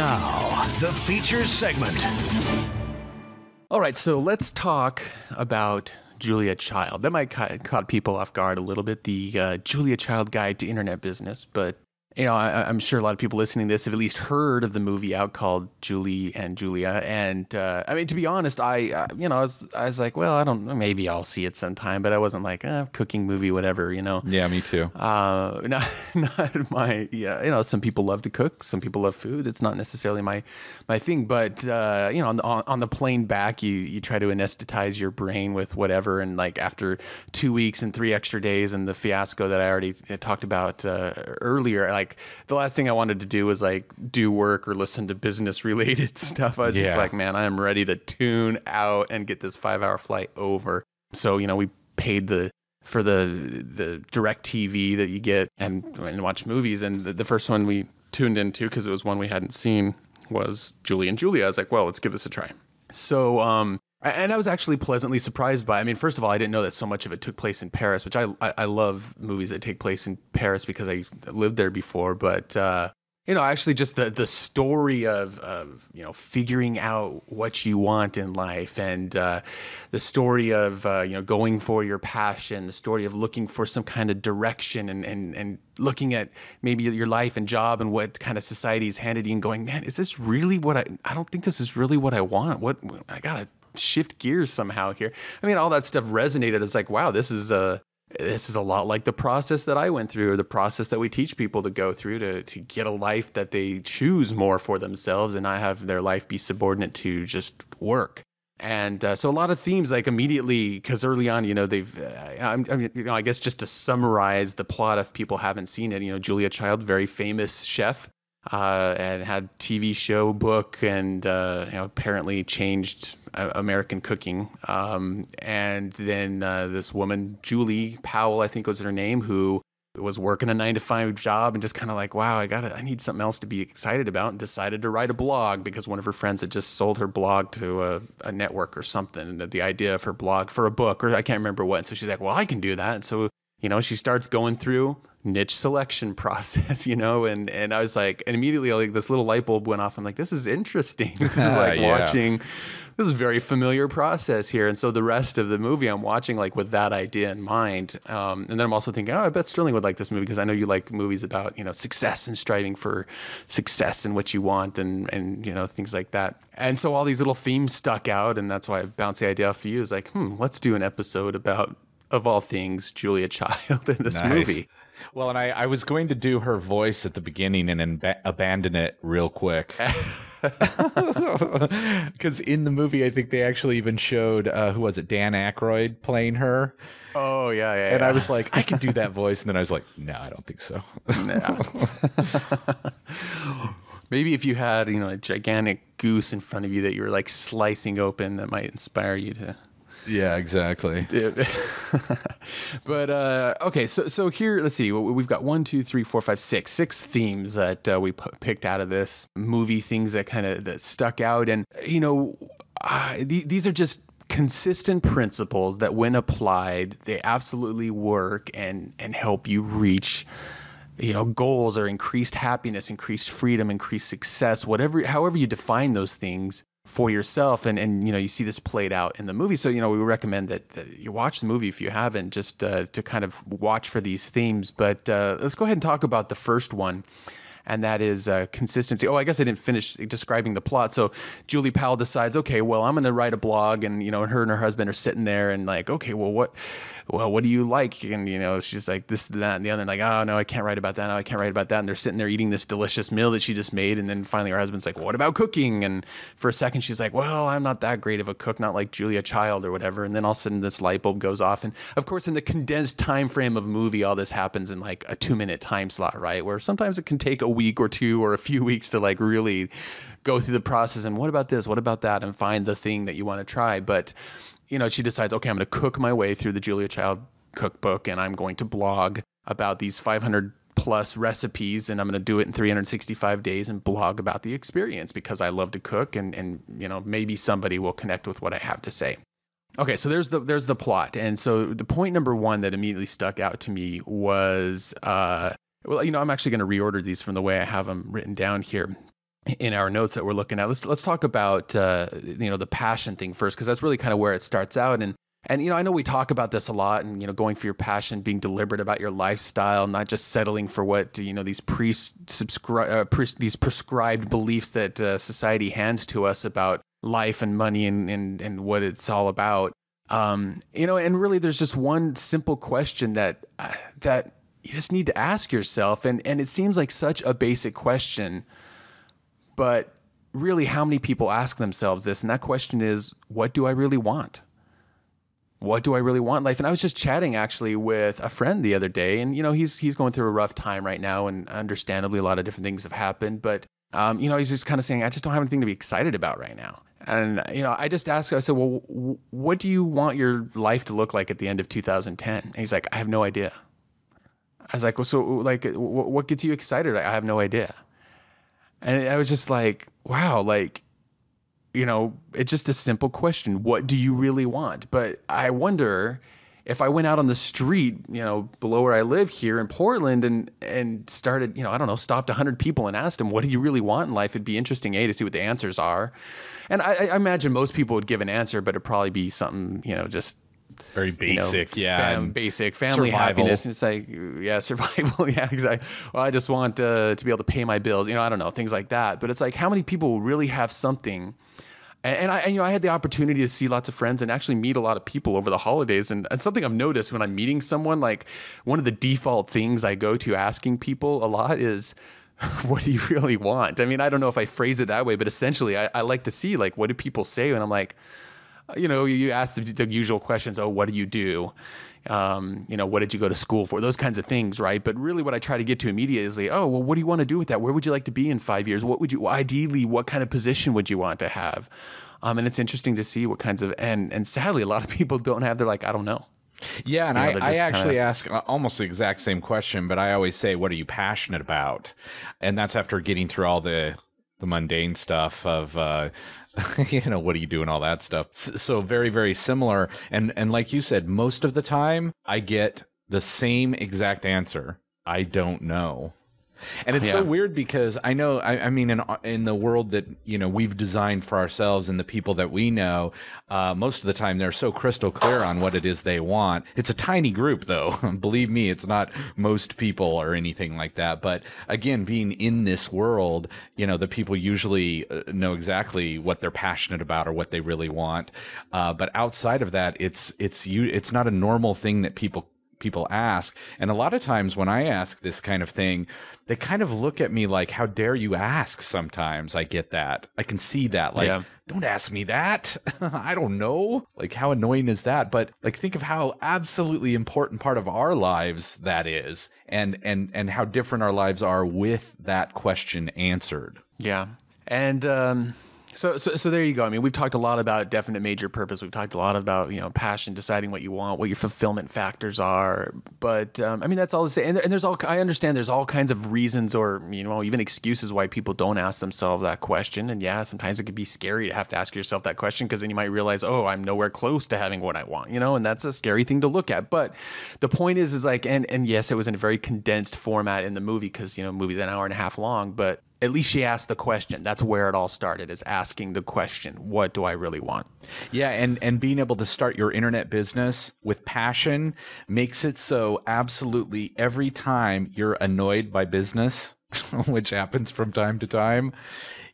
Now, the features segment. All right, so let's talk about Julia Child. That might caught people off guard a little bit, the Julia Child Guide to Internet Business. But, you know, I'm sure a lot of people listening to this have at least heard of the movie out called Julie and Julia. And, I mean, to be honest, I was like, well, I don't know, maybe I'll see it sometime. But I wasn't like, cooking movie, whatever, you know. Yeah, me too. Not my, yeah, you know, some people love to cook. Some people love food. It's not necessarily my thing. But, you know, on the plane back, you try to anesthetize your brain with whatever. And like after 2 weeks and 3 extra days and the fiasco that I already talked about earlier, like the last thing I wanted to do was like do work or listen to business related stuff. I was just like, man, I am ready to tune out and get this 5-hour flight over. So, you know, we paid for the direct TV that you get and watch movies. And the first one we tuned into, because it was one we hadn't seen, was Julie and Julia. I was like, well, let's give this a try. So, and I was actually pleasantly surprised by, I mean, first of all, I didn't know that so much of it took place in Paris, which I love movies that take place in Paris because I lived there before. But, you know, actually just the story of, you know, figuring out what you want in life and the story of, you know, going for your passion, the story of looking for some kind of direction and looking at maybe your life and job and what kind of society is handed you and going, man, is this really what I don't think this is really what I want. I got to shift gears somehow here. I mean, all that stuff resonated. It's like, wow, this is a lot like the process that I went through, or the process that we teach people to go through to get a life that they choose more for themselves and not have their life be subordinate to just work. And so a lot of themes, like immediately, because early on, you know, they've, you know, I guess just to summarize the plot if people haven't seen it, you know, Julia Child, very famous chef, and had TV show, book, and you know, apparently changed American cooking. And then this woman, Julie Powell, I think was her name, who was working a 9-to-5 job and just kind of like, wow, I need something else to be excited about, and decided to write a blog because one of her friends had just sold her blog to a network or something. And the idea of her blog for a book, or I can't remember what. And so she's like, well, I can do that. And so, you know, she starts going through niche selection process, you know, and I was like, and immediately like this little light bulb went off. I'm like, this is interesting. This is like watching, this is a very familiar process here. And so the rest of the movie I'm watching like with that idea in mind. And then I'm also thinking, oh, I bet Sterling would like this movie because I know you like movies about, you know, success and striving for success and what you want and you know, things like that. And so all these little themes stuck out, and that's why I bounced the idea off of you. Is like, let's do an episode about, of all things, Julia Child in this movie. Well, and I was going to do her voice at the beginning and abandon it real quick. Because in the movie, I think they actually even showed, who was it, Dan Aykroyd playing her. Oh, yeah. And I was like, I can do that voice. And then I was like, no, I don't think so. Maybe if you had, you know, a gigantic goose in front of you that you were like slicing open, that might inspire you to... Yeah, exactly. But okay, so here, let's see. We've got 1, 2, 3, 4, 5, 6 themes that we picked out of this movie. Things that that stuck out, and you know, these are just consistent principles that, when applied, they absolutely work and help you reach, you know, goals or increased happiness, increased freedom, increased success, however you define those things for yourself. And you know, you see this played out in the movie. So, you know, we recommend that you watch the movie if you haven't, just to kind of watch for these themes. But let's go ahead and talk about the first one. And that is consistency. Oh, I guess I didn't finish describing the plot. So Julie Powell decides, okay, well, I'm going to write a blog, and you know, her and her husband are sitting there, and like, okay, well, what do you like? And you know, she's like this, that, and the other. And like, oh no, I can't write about that. No, I can't write about that. And they're sitting there eating this delicious meal that she just made. And then finally, her husband's like, well, what about cooking? And for a second, she's like, well, I'm not that great of a cook, not like Julia Child or whatever. And then all of a sudden, this light bulb goes off. And of course, in the condensed time frame of a movie, all this happens in like a 2-minute time slot, right? Where sometimes it can take a week or two or a few weeks to like really go through the process. And what about this? What about that? And find the thing that you want to try. But, you know, she decides, okay, I'm going to cook my way through the Julia Child cookbook, and I'm going to blog about these 500 plus recipes, and I'm going to do it in 365 days and blog about the experience because I love to cook, and you know, maybe somebody will connect with what I have to say. Okay, so there's the plot. And so the point number one that immediately stuck out to me was, well, you know, I'm actually going to reorder these from the way I have them written down here. in our notes that we're looking at. Let's talk about the passion thing first, because that's really kind of where it starts out. And I know we talk about this a lot, and going for your passion, being deliberate about your lifestyle, not just settling for what these these prescribed beliefs that society hands to us about life and money and what it's all about. And really, there's just one simple question that you just need to ask yourself, and it seems like such a basic question, but really, how many people ask themselves this? And that question is, what do I really want? What do I really want in life? And I was just chatting actually with a friend the other day, and he's going through a rough time right now, and understandably a lot of different things have happened, but he's just kind of saying, I just don't have anything to be excited about right now. And I just asked him, I said, well, what do you want your life to look like at the end of 2010? And he's like, I have no idea. I was like, well, so like, what gets you excited? I have no idea. And I was just like, wow, like, it's just a simple question. What do you really want? But I wonder if I went out on the street, below where I live here in Portland and started, I don't know, stopped 100 people and asked them, what do you really want in life? It'd be interesting, to see what the answers are. And I imagine most people would give an answer, but it'd probably be something, just very basic, basic family survival. Happiness. And it's like, survival. Yeah, exactly. Well, I just want to be able to pay my bills. I don't know, things like that. But it's like, how many people really have something? And I had the opportunity to see lots of friends and actually meet a lot of people over the holidays. And something I've noticed when I'm meeting someone, like one of the default things I go to asking people a lot is, what do you really want? I mean, I don't know if I phrase it that way, but essentially I like to see, like, what do people say? And I'm like, you ask the usual questions. Oh, what do you do? What did you go to school for? Those kinds of things, right? But really what I try to get to immediately is, oh, well, what do you want to do with that? Where would you like to be in 5 years? Ideally, what kind of position would you want to have? And it's interesting to see what kinds of, and sadly, a lot of people don't have, they're like, I don't know. Yeah, and I actually ask almost the exact same question, but I always say, what are you passionate about? And that's after getting through all the mundane stuff of, what do you do and all that stuff. So very, very similar. And like you said, most of the time I get the same exact answer. I don't know. And it's so weird because I know, I mean, in the world that, we've designed for ourselves and the people that we know, most of the time they're so crystal clear on what it is they want. It's a tiny group, though. Believe me, it's not most people or anything like that. But again, being in this world, the people usually know exactly what they're passionate about or what they really want. But outside of that, it's not a normal thing that people ask. And a lot of times when I ask this kind of thing, they kind of look at me like, how dare you ask? Sometimes I get that. I can see that. Like, don't ask me that. I don't know. Like, how annoying is that? But like, think of how absolutely important part of our lives that is, and how different our lives are with that question answered. Yeah. And, So there you go. I mean, we've talked a lot about definite major purpose. We've talked a lot about, passion, deciding what you want, what your fulfillment factors are. But I mean, that's all to say. And there's I understand there's all kinds of reasons or, even excuses why people don't ask themselves that question. And yeah, sometimes it can be scary to have to ask yourself that question, because then you might realize, oh, I'm nowhere close to having what I want, and that's a scary thing to look at. But the point is like, and yes, it was in a very condensed format in the movie, because, movie's an hour and a half long, but at least she asked the question. That's where it all started, is asking the question, what do I really want? Yeah, and being able to start your internet business with passion makes it so absolutely every time you're annoyed by business, which happens from time to time,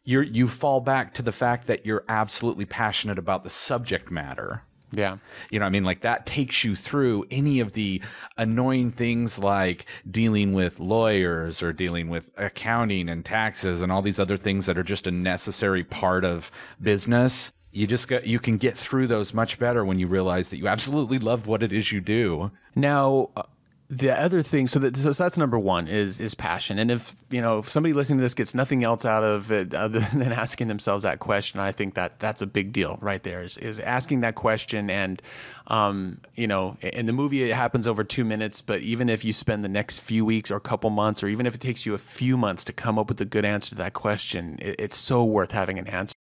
you fall back to the fact that you're absolutely passionate about the subject matter. Yeah. Like that takes you through any of the annoying things like dealing with lawyers or dealing with accounting and taxes and all these other things that are just a necessary part of business. You can get through those much better when you realize that you absolutely love what it is you do. Now, the other thing, so that's number one is passion. And if somebody listening to this gets nothing else out of it other than asking themselves that question, I think that's a big deal right there, is asking that question. And in the movie it happens over 2 minutes, but even if you spend the next few weeks or couple months, or even if it takes you a few months to come up with a good answer to that question, it's so worth having an answer